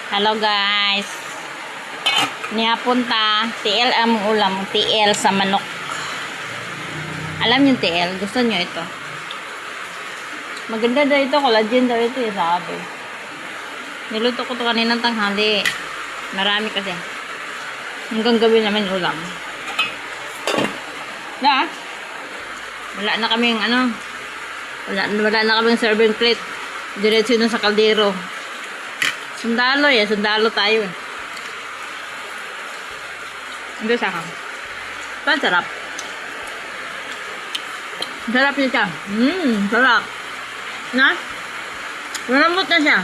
Hello guys. Nihapunta TL ang ulam, TL sa manok. Alam yung TL, gusto nyo ito. Maganda daw ito, collagen daw ito, sabi. Niluto ko ito kaninang tanghali. Marami kasi. Hanggang gabi naman ulam. Na? Wala na kaming wala na kaming serving plate. Diretso na sa kaldero. Sundalo sundalo tayo eh. Hindi sa akin. Ang sarap. Sarap niya siya. Sarap. Na? Malambot na siya.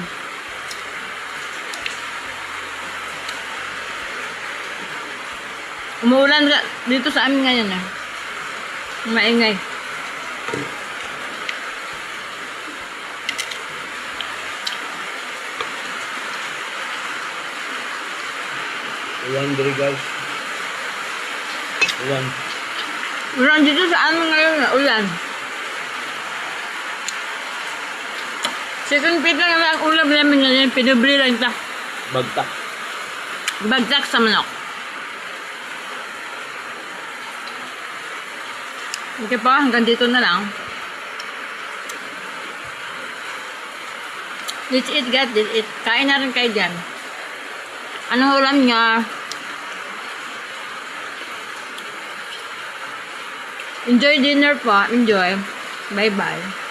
Umuulan dito sa amin ngayon eh. Maingay. Ulan diri guys. Ulan. Ulan dito sa amin ngayon eh. Ulan. Second plate lang ang ulam namin ngayon. Pinubli lang ito. Bagtak. Bagsak sa manok. Okay pa, hanggang dito na lang. Let's eat guys, let's eat. Kain na rin kayo dyan. Anong ulam niya? Enjoy dinner po. Enjoy. Bye-bye.